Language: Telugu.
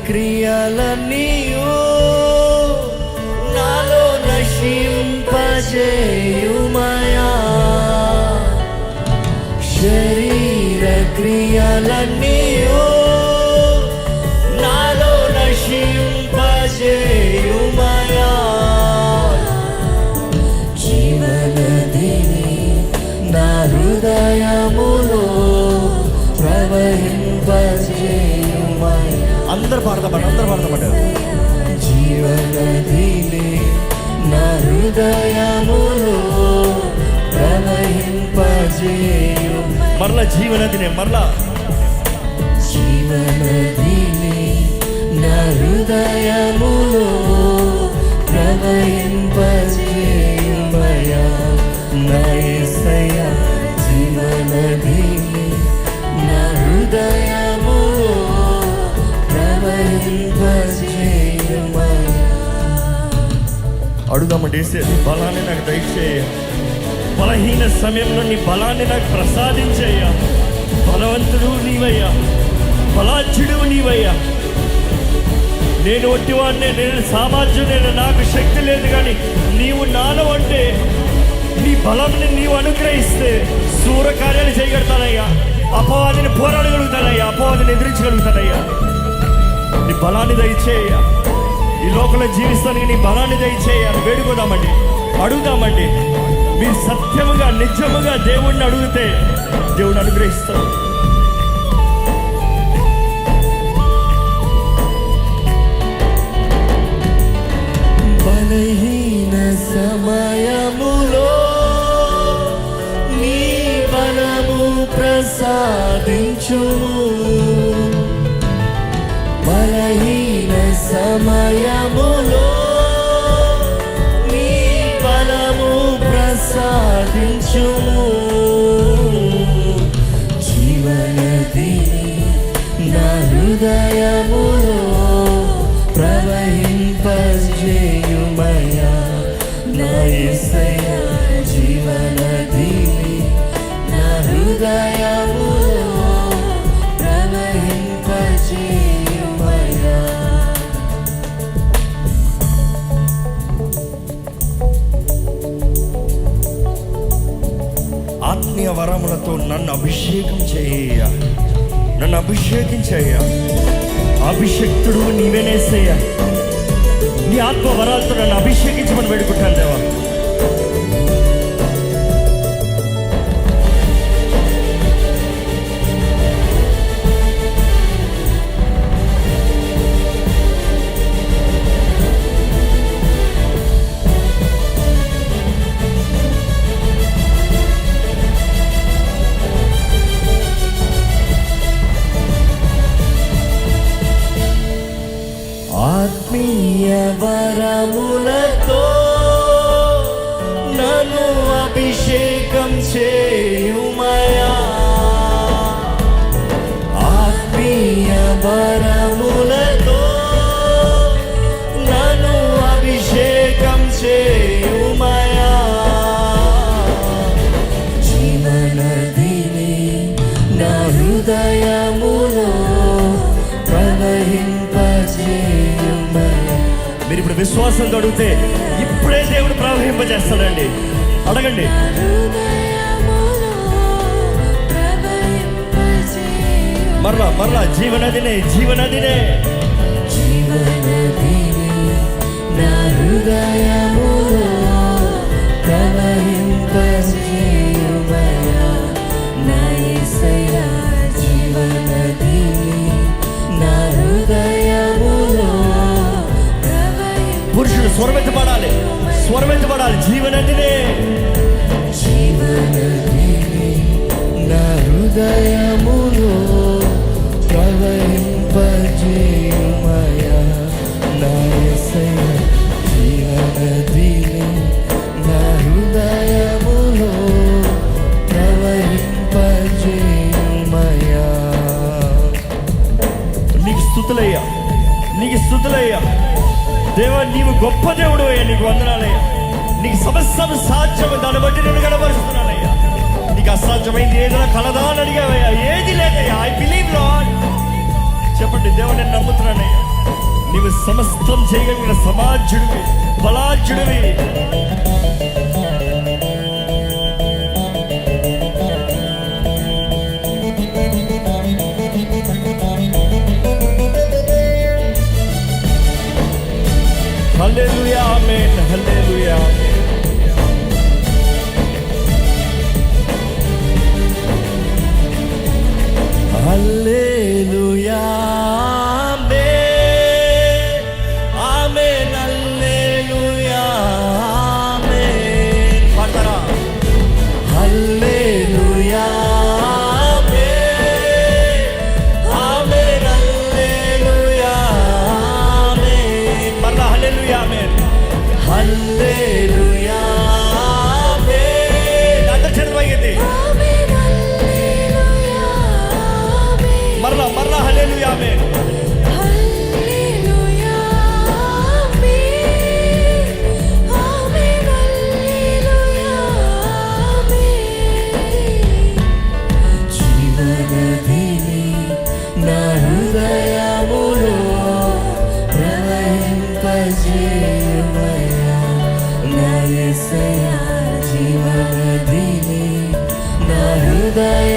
క్రియలన్నీయు నాలో నశింపజేయుమయా. శరీర క్రియలన్నీయు నాలో నశింపజేయుమయా. జీవనదిని నా హృదయములో ప్రవహింపజేయుమయా. అందరు పాడతామంటారు. జీవనదిని నా హృదయములో ప్రవహింపజేయు. మరలా జీవనదిని జీవనదిని నా హృదయములో ప్రవహింపజేయుమయా. నా యేసయ్యా జీవనదిని నా హృదయములో ప్రవహింపజేయుమయా. అడుగుదామండి, నీ బలాన్ని నాకు దయచేయ. బలహీన సమయంలో నీ బలాన్ని నాకు ప్రసాదించేయ్యా. బలవంతుడు నీవయ్యా, బలాచ్యుడు నీవయ్యా. నేను ఒట్టివాడినే, నేను సామాన్యుడైన, నాకు శక్తి లేదు. కానీ నీవు నాలో అంటే నీ బలంని నీవు అనుగ్రహిస్తే శూర కార్యాలు చేయగలుగుతానయ్యా. అపవాదిని పోరాడగలుగుతానయ్యా, అపవాదిని ఎదిరించగలుగుతానయ్యా. నీ బలాన్ని దయచేయ్యా. ఈ లోకంలో జీవిస్తానికి నీ బలాన్ని దయచేయాలి. వేడుకోదామండి, అడుగుదామండి. మీరు సత్యముగా నిజముగా దేవుణ్ణి అడిగితే దేవుడు అనుగ్రహిస్తాడు. బలహీన సమయములో నీ బలము ప్రసాదించుము. బలహీన సమయములో నీ బలము ప్రసాదించుము. జీవనదిని నా హృదయములో ప్రవహింపజేయుమయా. నా యేసయ్యా జీవనదిని నా హృదయములో ప్రవహింపజేయుమయా. ఆత్మీయ వరములతో నన్ను అభిషేకం చేయ, నన్ను అభిషేకం చేయ. అభిషేక్తుడు నీవేనేసయ్యా. నీ ఆత్మ వరాలతో నన్ను అభిషేకించమని వేడుకుంటాను దేవా. ఆత్మీయ వరములతో నన్ను అభిషేకం చేయుమయా. ఆత్మీయ వరములతో నన్ను అభిషేకం చేయుమయా. జీవనదిని నా హృదయములో ప్రవహింపజేయుమయా. మీరు ఇప్పుడు విశ్వాసంతో అడిగితే ఇప్పుడే దేవుడు ప్రవహింపజేస్తాడండి. అడగండి. మరలా జీవనదినే జీవనదినే నా హృదయములో ప్రవహింపజేయుమయా. నా యేసయ్యా జీవనదిని నా హృదయములో. పురుషుడు స్వరమెత్తబడాలి, స్వరమెత్తబడాలి. జీవనదినే జీవనదిని నా హృదయములో ప్రవహింపజేయుమయా. నా యేసయ్యా జీవనదిని నా హృదయములో ప్రవహింపజేయుమయా. నీకు స్తుతులయ్యా, నీకు స్తుతులయ్యా. దేవా నీవు గొప్ప దేవుడు అయ్యా, నీకు వందనాలయ్యా. నీకు సమస్తం సాధ్యము, దాన్ని బట్టి నేను కనబరుస్తున్నానయ్యా. నీకు అసాధ్యమైంది ఏదైనా కలదా అని అడిగావయ్యా. ఏది లేదయ్యా. I believe lord. చెప్పండి, దేవుని నమ్ముతున్నానయ్యా, నీవు సమస్తం చేయగలిగిన సమాజుడివి, బలాజుడివి. హల్లెలూయా, ఆమేన్, హల్లెలూయా, హల్లెలూయా, ఆమేన్, ఆమేన్, హల్లెలూయా, ఆమేన్. పాడతారా? హల్లెలూయా, ఆమేన్, ఆమేన్, హల్లెలూయా, ఆమేన్. మరలా హల్లెలూయా, ఆమేన్, హల్లెలూయా, ఆమేన్. అందరి చేతులు పైకెత్తి మరలా మరలా హల్లెలూయా, ఆమేన్. హల్లెలూయా, ఆమేన్, ఆమేన్, హల్లెలూయా, ఆమేన్. జీవనదిని నా హృదయములో ప్రవహింపజేయుమయ్యా నా యేసయ్యా. జీవనదిని నా హృదయ